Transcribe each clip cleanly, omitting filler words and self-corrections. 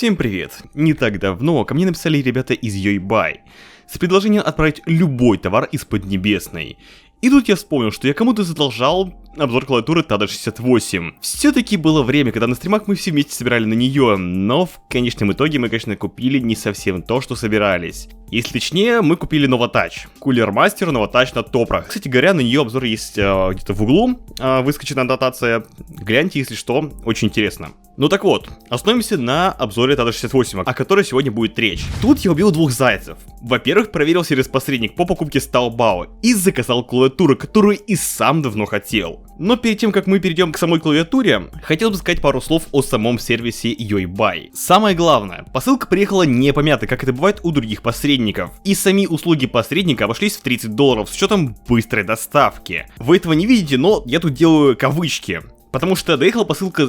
Всем привет! Не так давно ко мне написали ребята из YoyBuy с предложением отправить любой товар из Поднебесной. И тут я вспомнил, что я кому-то задолжал обзор клавиатуры TADA68. Все-таки было время, когда на стримах мы все вместе собирали на нее, но в конечном итоге мы, конечно, купили не совсем то, что собирались. Если точнее, мы купили Novotouch. Cooler Master Novotouch на топрах. Кстати говоря, на нее обзор есть где-то в углу, выскочит аннотация. Гляньте, если что, очень интересно. Ну так вот, остановимся на обзоре TADA68, о которой сегодня будет речь. Тут я убил двух зайцев. Во-первых, проверил сервис-посредник по покупке с Taobao и заказал клавиатуру, которую и сам давно хотел. Но перед тем, как мы перейдем к самой клавиатуре, хотел бы сказать пару слов о самом сервисе YoyBuy. Самое главное, посылка приехала не помятой, как это бывает у других посредников. И сами услуги посредника обошлись в $30 с учетом быстрой доставки. Вы этого не видите, но я тут делаю кавычки. Потому что доехала посылка,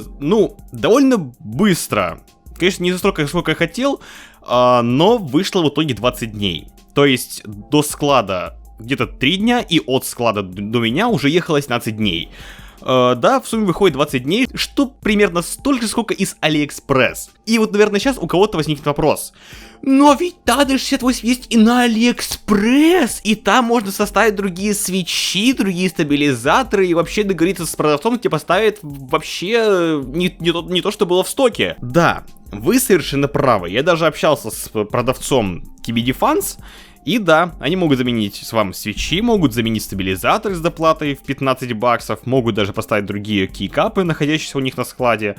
довольно быстро. Конечно, не за столько, сколько я хотел, но вышло в итоге 20 дней. То есть до склада где-то 3 дня, и от склада до меня уже ехало 17 дней. Да, в сумме выходит 20 дней, что примерно столько же, сколько из AliExpress. И вот, наверное, сейчас у кого-то возникнет вопрос. Но ведь TADA68 есть и на AliExpress, и там можно составить другие свечи, другие стабилизаторы, и вообще договориться с продавцом, тебе поставит вообще не то, что было в стоке. Да, вы совершенно правы, я даже общался с продавцом KBD Funds, и да, они могут заменить с вами свечи, могут заменить стабилизаторы с доплатой в $15, могут даже поставить другие кейкапы, находящиеся у них на складе.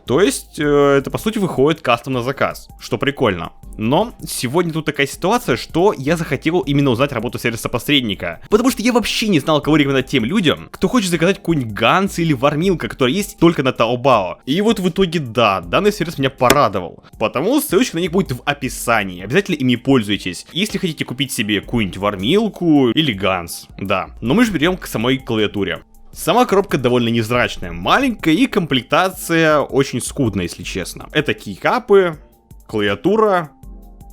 То есть, это по сути выходит кастом на заказ, что прикольно. Но сегодня тут такая ситуация, что я захотел именно узнать работу сервиса-посредника. Потому что я вообще не знал, кого рекомендовать тем людям, кто хочет заказать какой-нибудь Ганс или Вармилка, который есть только на Taobao. И вот в итоге да, данный сервис меня порадовал. Потому ссылочка на них будет в описании, обязательно ими пользуйтесь. Если хотите купить себе какую-нибудь Вармилку или Ганс, да. Но мы же перейдем к самой клавиатуре. Сама коробка довольно невзрачная, маленькая, и комплектация очень скудная, если честно. Это кейкапы, клавиатура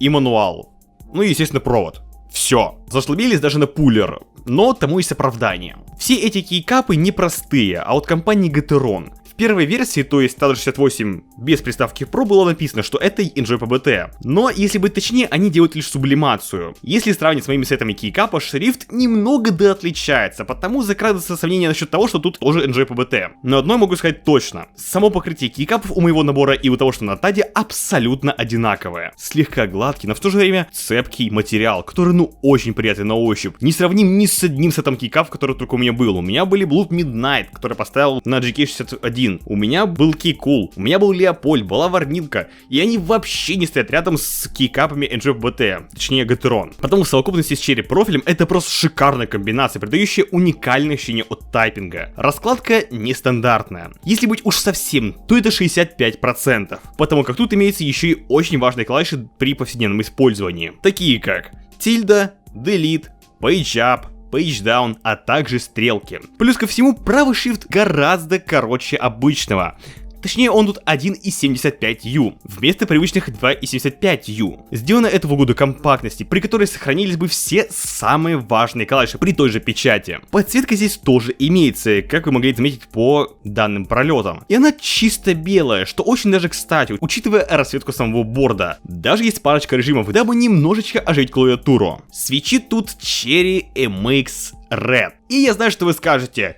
и мануал. Ну и, естественно, провод. Все. Зашлобились даже на пулер. Но тому есть оправдание. Все эти кейкапы непростые, а от компании Gateron. В первой версии, то есть TADA68 без приставки Pro, было написано, что это Enjoy PBT. Но, если быть точнее, они делают лишь сублимацию. Если сравнить с моими сетами кейкапа, шрифт немного отличается, потому закрадывается сомнение насчет того, что тут тоже Enjoy PBT. Но одно могу сказать точно. Само покрытие кейкапов у моего набора и у того, что на TADе, абсолютно одинаковое. Слегка гладкий, но в то же время цепкий материал, который очень приятный на ощупь. Не сравним ни с одним сетом кейкапов, который только у меня был. У меня были Blood Midnight, который поставил на GK61. У меня был Keycool, у меня был Леопольд, была Вармилка, и они вообще не стоят рядом с кейкапами Enjoy PBT, точнее Gateron. Потому в совокупности с Cherry профилем это просто шикарная комбинация, придающая уникальное ощущение от тайпинга. Раскладка нестандартная. Если быть уж совсем, то это 65%, потому как тут имеется еще и очень важные клавиши при повседневном использовании, такие как тильда, delete, page up, page down, а также стрелки. Плюс ко всему, правый shift гораздо короче обычного. Точнее, он тут 1,75U, вместо привычных 2,75U. Сделано это в угоду компактности, при которой сохранились бы все самые важные клавиши при той же печати. Подсветка здесь тоже имеется, как вы могли заметить по данным пролетам. И она чисто белая, что очень даже кстати, учитывая расцветку самого борда. Даже есть парочка режимов, дабы немножечко оживить клавиатуру. Свечи тут Cherry MX Red. И я знаю, что вы скажете: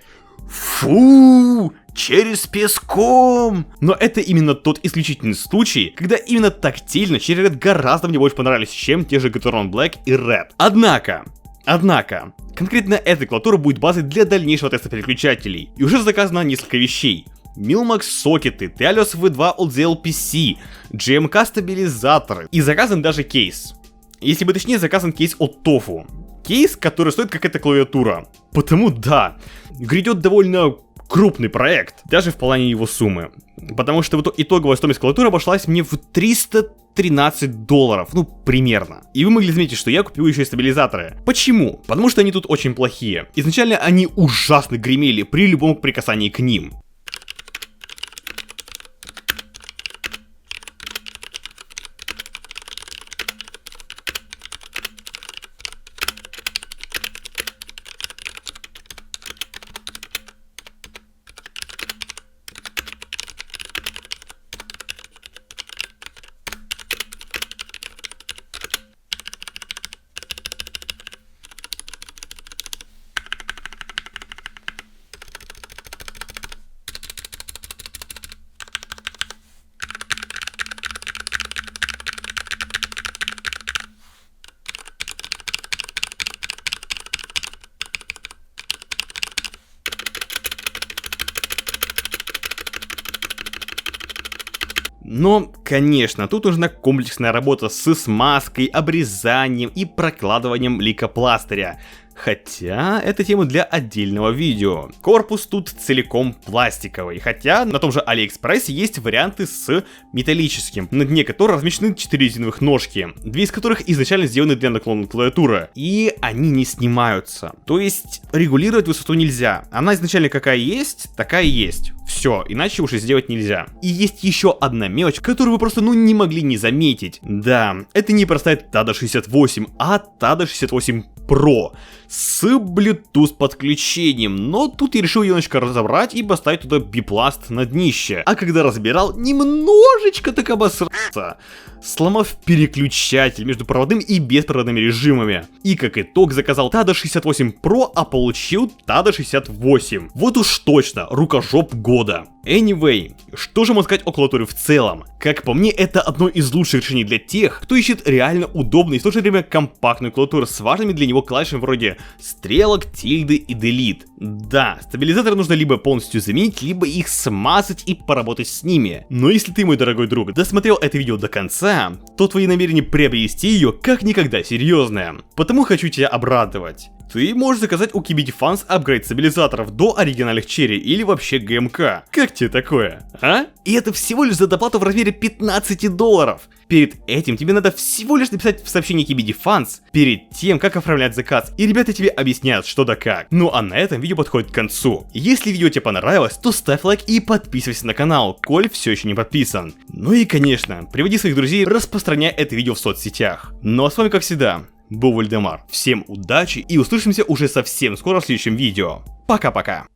фу, через песком! Но это именно тот исключительный случай, когда именно тактильно Cherry Red гораздо мне больше понравились, чем те же Gateron Black и Red. Однако, конкретно эта клавиатура будет базой для дальнейшего теста переключателей. И уже заказано несколько вещей. Milmax сокеты, Tealios V2 от ZLPC, GMK стабилизаторы. И заказан даже кейс. Если бы точнее, заказан кейс от Tofu. Кейс, который стоит как эта клавиатура. Потому да, грядет довольно крупный проект, даже в плане его суммы. Потому что итоговая стоимость клавиатуры обошлась мне в $313, примерно. И вы могли заметить, что я купил еще и стабилизаторы. Почему? Потому что они тут очень плохие. Изначально они ужасно гремели при любом прикасании к ним. Но, конечно, тут нужна комплексная работа с смазкой, обрезанием и прокладыванием лейкопластыря. Хотя, это тема для отдельного видео. Корпус тут целиком пластиковый, хотя на том же Алиэкспрессе есть варианты с металлическим, на дне которого размещены 4 резиновых ножки, 2 из которых изначально сделаны для наклона клавиатуры, и они не снимаются. То есть, регулировать высоту нельзя, она изначально какая есть, такая и есть. Все, иначе уже сделать нельзя. И есть еще одна мелочь, которую вы просто не могли не заметить. Да, это не простая TADA 68, а TADA 68 Pro с Bluetooth подключением, но тут я решил ее немножко разобрать и поставить туда бипласт на днище. А когда разбирал, немножечко так обосрался, сломав переключатель между проводным и беспроводными режимами. И как итог заказал TADA 68 Pro, а получил TADA 68. Вот уж точно, рукожоп года. Anyway, что же можно сказать о клавиатуре в целом? Как по мне, это одно из лучших решений для тех, кто ищет реально удобную и в то же время компактную клавиатуру с важными для него клавишами вроде стрелок, тильды и delete. Да, стабилизаторы нужно либо полностью заменить, либо их смазать и поработать с ними. Но если ты, мой дорогой друг, досмотрел это видео до конца, то твои намерения приобрести ее как никогда серьезные. Потому хочу тебя обрадовать. Ты можешь заказать у KBD Fans апгрейд стабилизаторов до оригинальных Cherry или вообще ГМК. Как тебе такое, а? И это всего лишь за доплату в размере $15. Перед этим тебе надо всего лишь написать в сообщении KBD Fans перед тем, как оформлять заказ, и ребята тебе объяснят, что да как. Ну а на этом видео подходит к концу. Если видео тебе понравилось, то ставь лайк и подписывайся на канал, коль все еще не подписан. Ну и конечно, приводи своих друзей, распространяй это видео в соцсетях. Ну а с вами как всегда был Вальдемар. Всем удачи и услышимся уже совсем скоро в следующем видео. Пока-пока.